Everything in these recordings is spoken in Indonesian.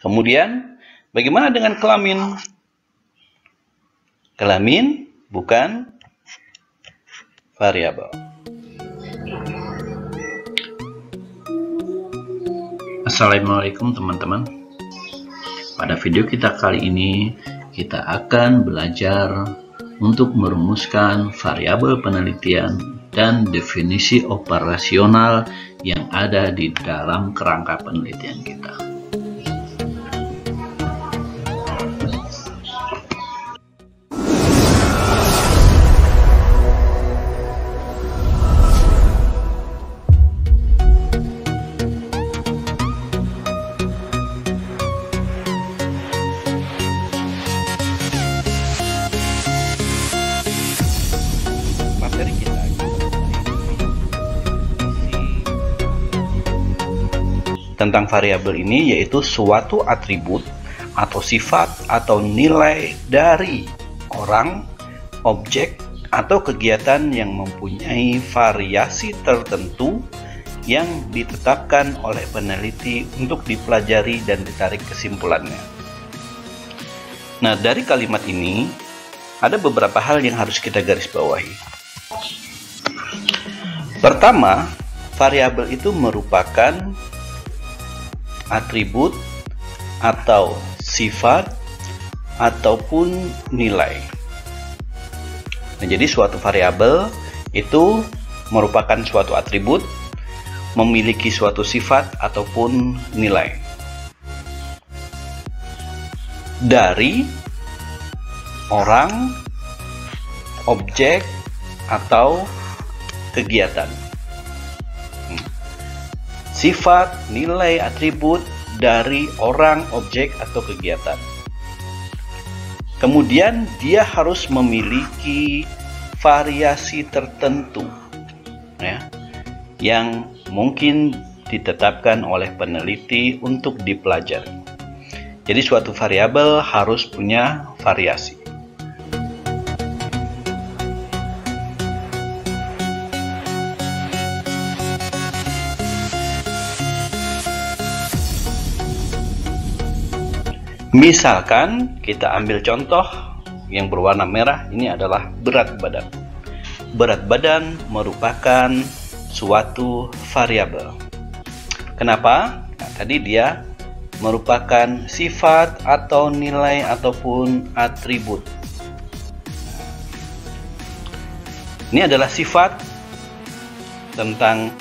Kemudian, bagaimana dengan kelamin? Kelamin bukan variabel. Assalamualaikum teman-teman. Pada video kita kali ini, kita akan belajar untuk merumuskan variabel penelitian dan definisi operasional yang ada di dalam kerangka penelitian kita. Tentang variabel ini, yaitu suatu atribut atau sifat atau nilai dari orang, objek, atau kegiatan yang mempunyai variasi tertentu yang ditetapkan oleh peneliti untuk dipelajari dan ditarik kesimpulannya. Nah, dari kalimat ini ada beberapa hal yang harus kita garis bawahi. Pertama, variabel itu merupakan atribut atau sifat ataupun nilai. Nah, jadi suatu variabel itu merupakan suatu atribut, memiliki suatu sifat ataupun nilai dari orang, objek, atau kegiatan. Sifat, nilai, atribut dari orang, objek, atau kegiatan. Kemudian dia harus memiliki variasi tertentu, ya, yang mungkin ditetapkan oleh peneliti untuk dipelajari. Jadi suatu variabel harus punya variasi. Misalkan kita ambil contoh yang berwarna merah, ini adalah berat badan. Berat badan merupakan suatu variabel. Kenapa? Nah, tadi dia merupakan sifat atau nilai ataupun atribut. Ini adalah sifat tentang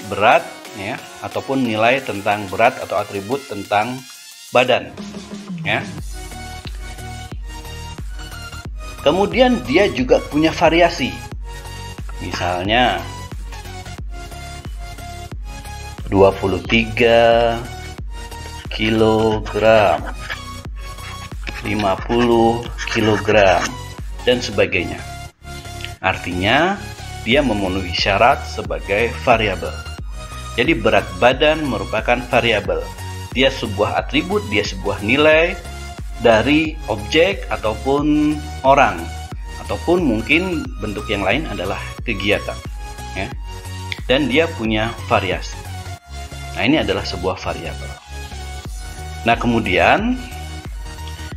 berat, ya, ataupun nilai tentang berat atau atribut tentang badan, ya. Kemudian dia juga punya variasi. Misalnya 23 kilogram, 50 kilogram, dan sebagainya. Artinya dia memenuhi syarat sebagai variabel. Jadi berat badan merupakan variabel. Dia sebuah atribut, dia sebuah nilai dari objek ataupun orang, ataupun mungkin bentuk yang lain adalah kegiatan, ya. Dan dia punya variasi. Nah, ini adalah sebuah variabel. Nah, kemudian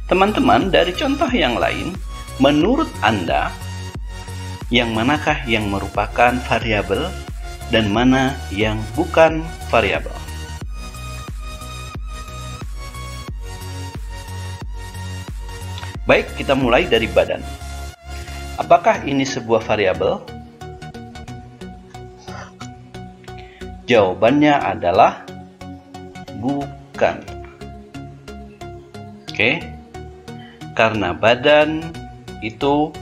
teman-teman, dari contoh yang lain, menurut Anda yang manakah yang merupakan variabel dan mana yang bukan variabel? Baik, kita mulai dari badan. Apakah ini sebuah variabel? Jawabannya adalah bukan. Oke. Karena badan itu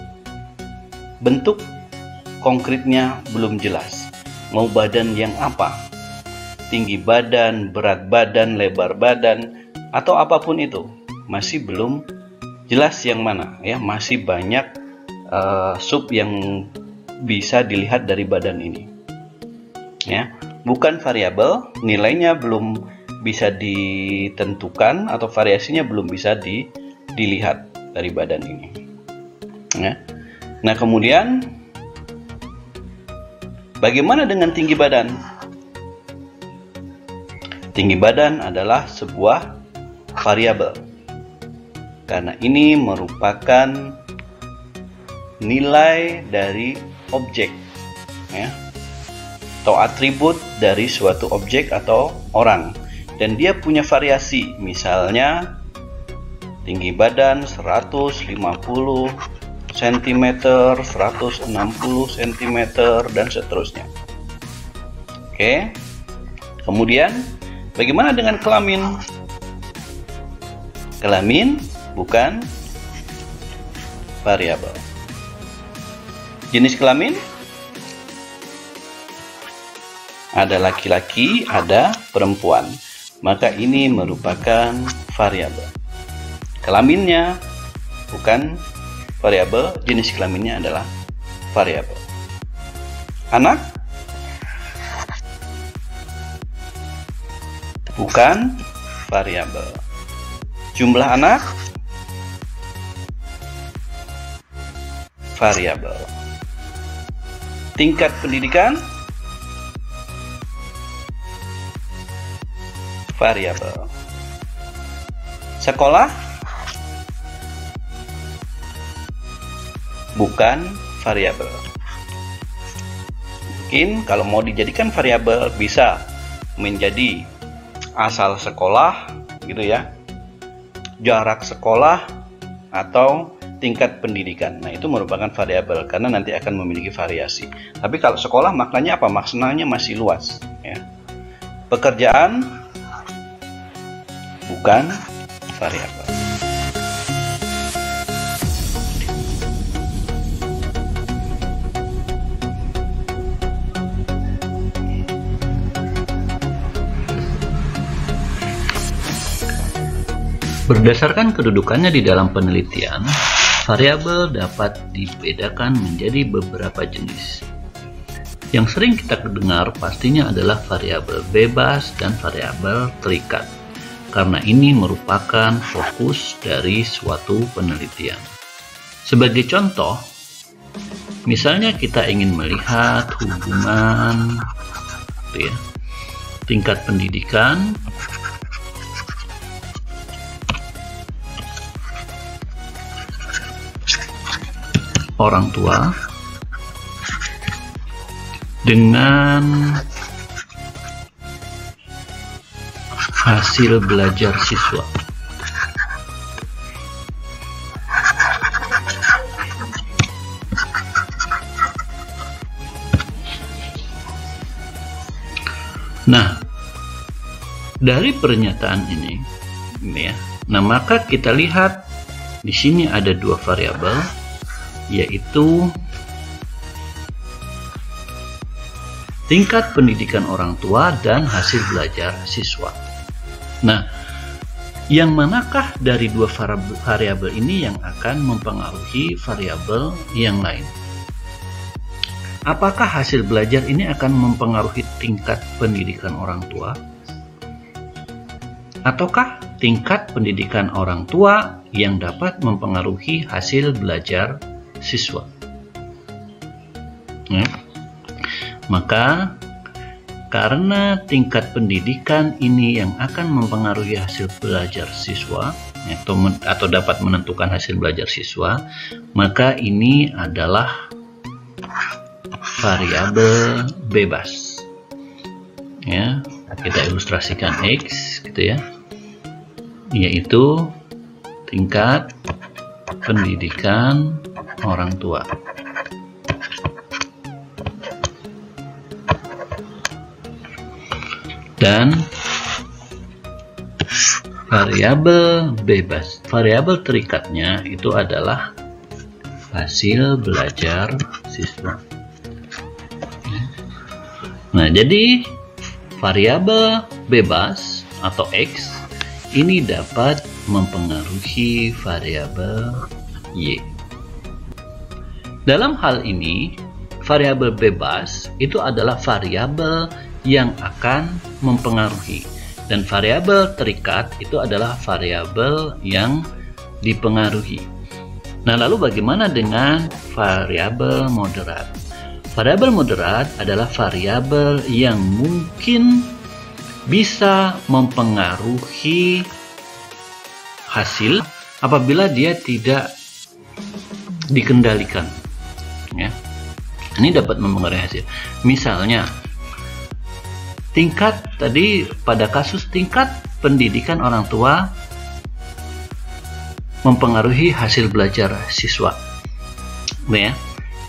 bentuk konkretnya belum jelas. Mau badan yang apa? Tinggi badan, berat badan, lebar badan, atau apapun itu masih belum jelas yang mana, ya. Masih banyak sub yang bisa dilihat dari badan ini, ya. Bukan variabel, nilainya belum bisa ditentukan atau variasinya belum bisa dilihat dari badan ini, ya. Nah, kemudian bagaimana dengan tinggi badan? Tinggi badan adalah sebuah variabel, karena ini merupakan nilai dari objek, ya, atau atribut dari suatu objek atau orang, dan dia punya variasi. Misalnya tinggi badan 150 cm, 160 cm, dan seterusnya. Oke. Kemudian bagaimana dengan kelamin? Kelamin bukan variabel. Jenis kelamin ada laki-laki, ada perempuan, maka ini merupakan variabel. Kelaminnya bukan variabel, jenis kelaminnya adalah variabel. Anak bukan variabel. Jumlah anak variabel. Tingkat pendidikan variabel. Sekolah bukan variabel. Mungkin kalau mau dijadikan variabel bisa menjadi asal sekolah gitu ya, jarak sekolah, atau tingkat pendidikan. Nah, itu merupakan variabel karena nanti akan memiliki variasi. Tapi kalau sekolah maknanya apa? Maknanya masih luas, ya. Pekerjaan bukan variabel. Berdasarkan kedudukannya di dalam penelitian, variabel dapat dibedakan menjadi beberapa jenis. Yang sering kita dengar pastinya adalah variabel bebas dan variabel terikat, karena ini merupakan fokus dari suatu penelitian. Sebagai contoh, misalnya kita ingin melihat hubungan tingkat pendidikan orang tua dengan hasil belajar siswa. Nah, dari pernyataan ini ya, nah maka kita lihat di sini ada dua variabel, yaitu tingkat pendidikan orang tua dan hasil belajar siswa. Nah, yang manakah dari dua variabel ini yang akan mempengaruhi variabel yang lain? Apakah hasil belajar ini akan mempengaruhi tingkat pendidikan orang tua? Ataukah tingkat pendidikan orang tua yang dapat mempengaruhi hasil belajar siswa? Maka karena tingkat pendidikan ini yang akan mempengaruhi hasil belajar siswa atau dapat menentukan hasil belajar siswa, maka ini adalah variabel bebas. Ya, kita ilustrasikan X gitu ya, yaitu tingkat pendidikan orang tua. Dan variabel bebas, variabel terikatnya itu adalah hasil belajar siswa. Nah, jadi variabel bebas atau X ini dapat mempengaruhi variabel Y. Dalam hal ini, variabel bebas itu adalah variabel yang akan mempengaruhi, dan variabel terikat itu adalah variabel yang dipengaruhi. Nah, lalu bagaimana dengan variabel moderat? Variabel moderat adalah variabel yang mungkin bisa mempengaruhi hasil apabila dia tidak dikendalikan, ya. Ini dapat mempengaruhi hasil. Misalnya pada kasus tingkat pendidikan orang tua mempengaruhi hasil belajar siswa, ya.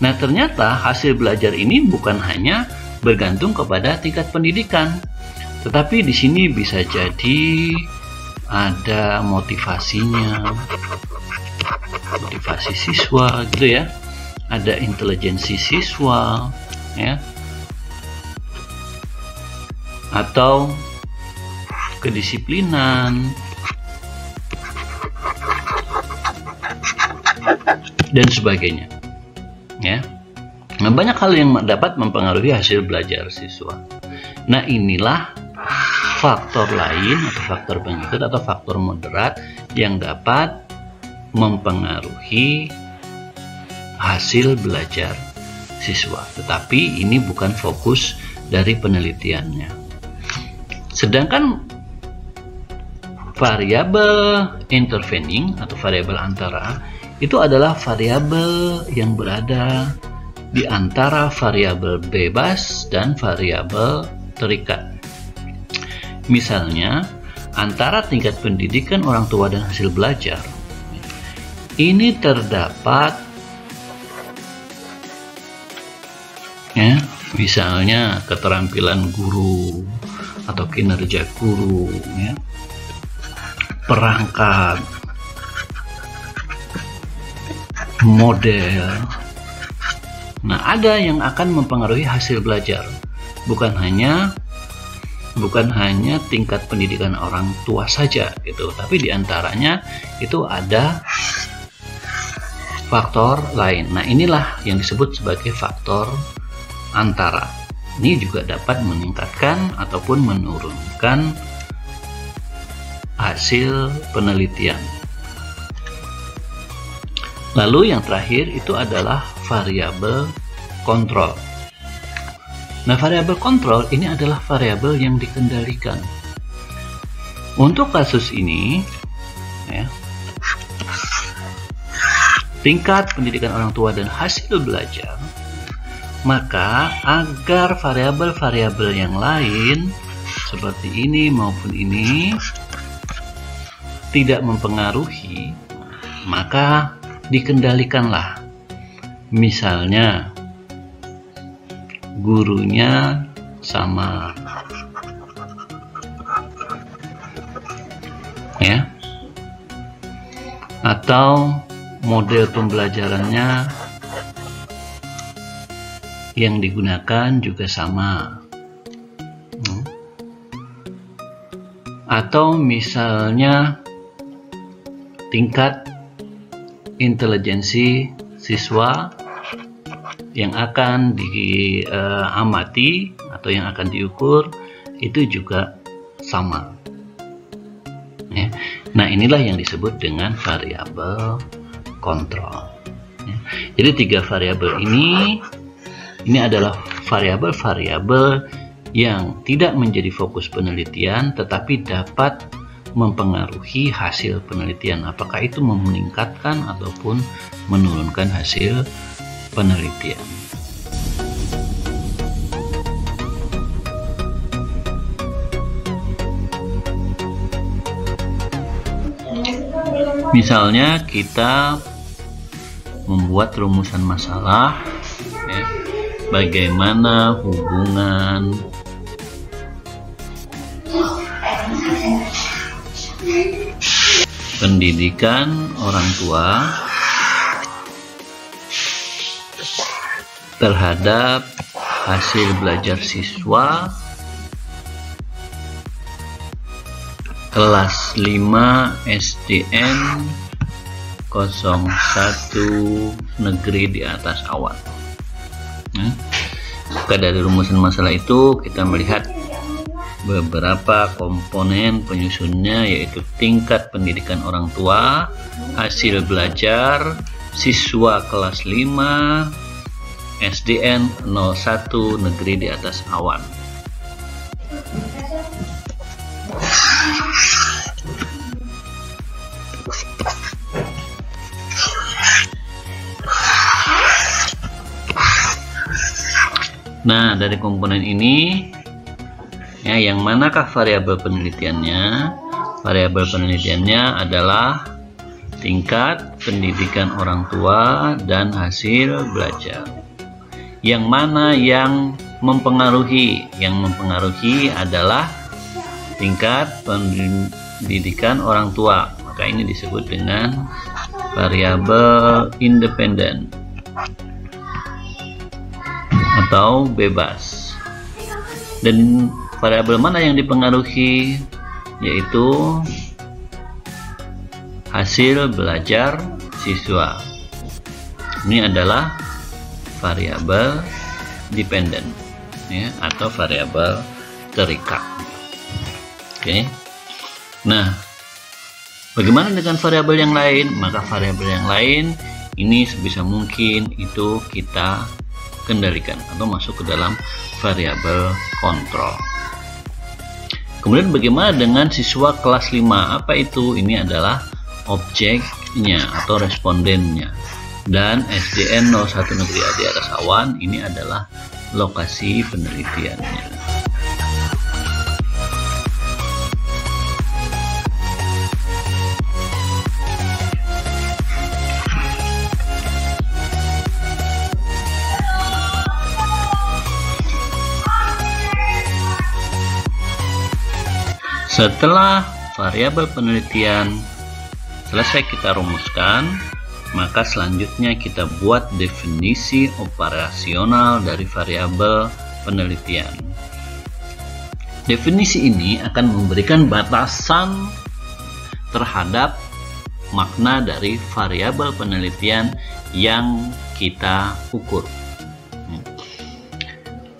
Nah, ternyata hasil belajar ini bukan hanya bergantung kepada tingkat pendidikan, tetapi di sini bisa jadi ada motivasinya, motivasi siswa gitu ya, ada intelijensi siswa, ya, atau kedisiplinan dan sebagainya, ya. Nah, banyak hal yang dapat mempengaruhi hasil belajar siswa. Nah, inilah faktor lain atau faktor pengikut atau faktor moderat yang dapat mempengaruhi hasil belajar siswa. Tetapi ini bukan fokus dari penelitiannya. Sedangkan variabel intervening atau variabel antara itu adalah variabel yang berada di antara variabel bebas dan variabel terikat. Misalnya, antara tingkat pendidikan orang tua dan hasil belajar, ini terdapat, ya, misalnya keterampilan guru atau kinerja guru, ya, perangkat, model. Nah, ada yang akan mempengaruhi hasil belajar, bukan hanya tingkat pendidikan orang tua saja gitu, tapi diantaranya itu ada faktor lain. Nah, inilah yang disebut sebagai faktor antara. Ini juga dapat meningkatkan ataupun menurunkan hasil penelitian. Lalu yang terakhir itu adalah variabel kontrol. Nah, variabel kontrol ini adalah variabel yang dikendalikan. Untuk kasus ini, ya, tingkat pendidikan orang tua dan hasil belajar, maka agar variabel-variabel yang lain seperti ini maupun ini tidak mempengaruhi, maka dikendalikanlah. Misalnya gurunya sama, ya, atau model pembelajarannya yang digunakan juga sama, atau misalnya tingkat intelijensi siswa yang akan diamati atau yang akan diukur itu juga sama, ya. Nah, inilah yang disebut dengan variabel kontrol, ya. Jadi 3 variabel ini adalah variabel-variabel yang tidak menjadi fokus penelitian tetapi dapat mempengaruhi hasil penelitian, apakah itu meningkatkan ataupun menurunkan hasil penelitian. Misalnya kita membuat rumusan masalah, ya, bagaimana hubungan pendidikan orang tua terhadap hasil belajar siswa kelas 5 SDN 01 negeri di atas awan. Maka dari rumusan masalah itu kita melihat beberapa komponen penyusunnya, yaitu tingkat pendidikan orang tua, hasil belajar siswa kelas 5 SDN 01 negeri di atas awan. Nah, dari komponen ini ya, yang manakah variabel penelitiannya? Variabel penelitiannya adalah tingkat pendidikan orang tua dan hasil belajar. Yang mana yang mempengaruhi? Yang mempengaruhi adalah tingkat pendidikan orang tua. Maka ini disebut dengan variabel independen atau bebas. Dan variabel mana yang dipengaruhi? Yaitu hasil belajar siswa. Ini adalah variabel dependen ya, atau variabel terikat. Oke. Nah, bagaimana dengan variabel yang lain? Maka variabel yang lain ini sebisa mungkin itu kita kendalikan atau masuk ke dalam variabel kontrol. Kemudian bagaimana dengan siswa kelas 5? Apa itu? Ini adalah objeknya atau respondennya. Dan SDN 01 Negeri Adi Arasawan ini adalah lokasi penelitiannya. Setelah variabel penelitian selesai kita rumuskan, maka selanjutnya kita buat definisi operasional dari variabel penelitian. Definisi ini akan memberikan batasan terhadap makna dari variabel penelitian yang kita ukur.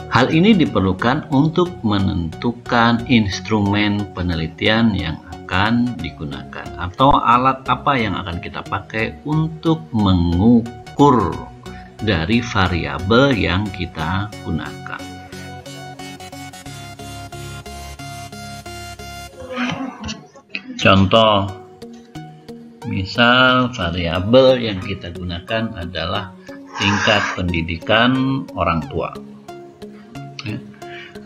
Hal ini diperlukan untuk menentukan instrumen penelitian yang akan digunakan atau alat apa yang akan kita pakai untuk mengukur dari variabel yang kita gunakan. Contoh, misal variabel yang kita gunakan adalah tingkat pendidikan orang tua.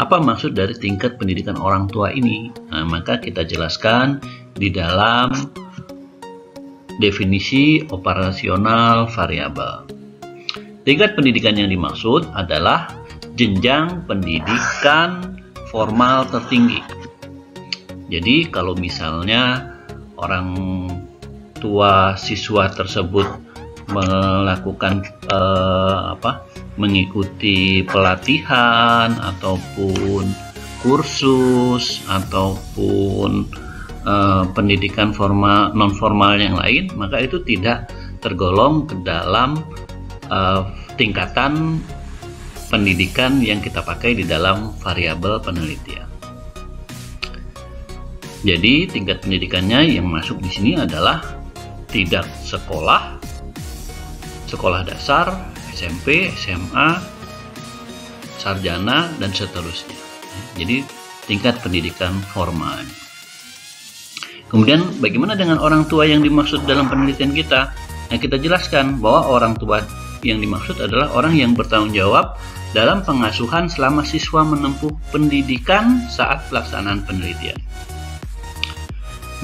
Apa maksud dari tingkat pendidikan orang tua ini? Nah, maka kita jelaskan di dalam definisi operasional variabel. Tingkat pendidikan yang dimaksud adalah jenjang pendidikan formal tertinggi. Jadi kalau misalnya orang tua siswa tersebut melakukan mengikuti pelatihan ataupun kursus ataupun pendidikan formal non formal yang lain, maka itu tidak tergolong ke dalam tingkatan pendidikan yang kita pakai di dalam variabel penelitian. Jadi tingkat pendidikannya yang masuk di sini adalah tidak sekolah dasar, SMP, SMA, sarjana, dan seterusnya. Jadi tingkat pendidikan formal. Kemudian bagaimana dengan orang tua yang dimaksud dalam penelitian kita? Nah, kita jelaskan bahwa orang tua yang dimaksud adalah orang yang bertanggung jawab dalam pengasuhan selama siswa menempuh pendidikan saat pelaksanaan penelitian.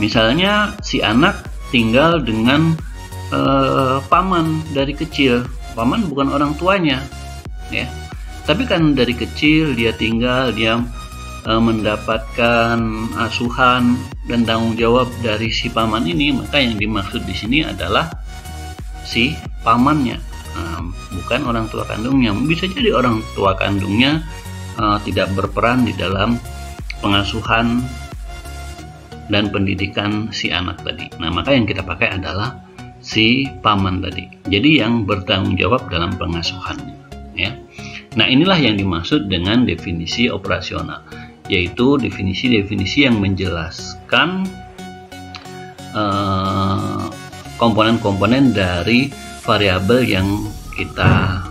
Misalnya si anak tinggal dengan paman dari kecil. Paman bukan orang tuanya, ya. Tapi kan dari kecil dia tinggal, dia mendapatkan asuhan dan tanggung jawab dari si paman ini, maka yang dimaksud di sini adalah si pamannya, bukan orang tua kandungnya. Bisa jadi orang tua kandungnya tidak berperan di dalam pengasuhan dan pendidikan si anak tadi. Nah, maka yang kita pakai adalah si paman tadi. Jadi yang bertanggung jawab dalam pengasuhannya, ya. Nah, inilah yang dimaksud dengan definisi operasional, yaitu definisi-definisi yang menjelaskan komponen-komponen dari variabel yang kita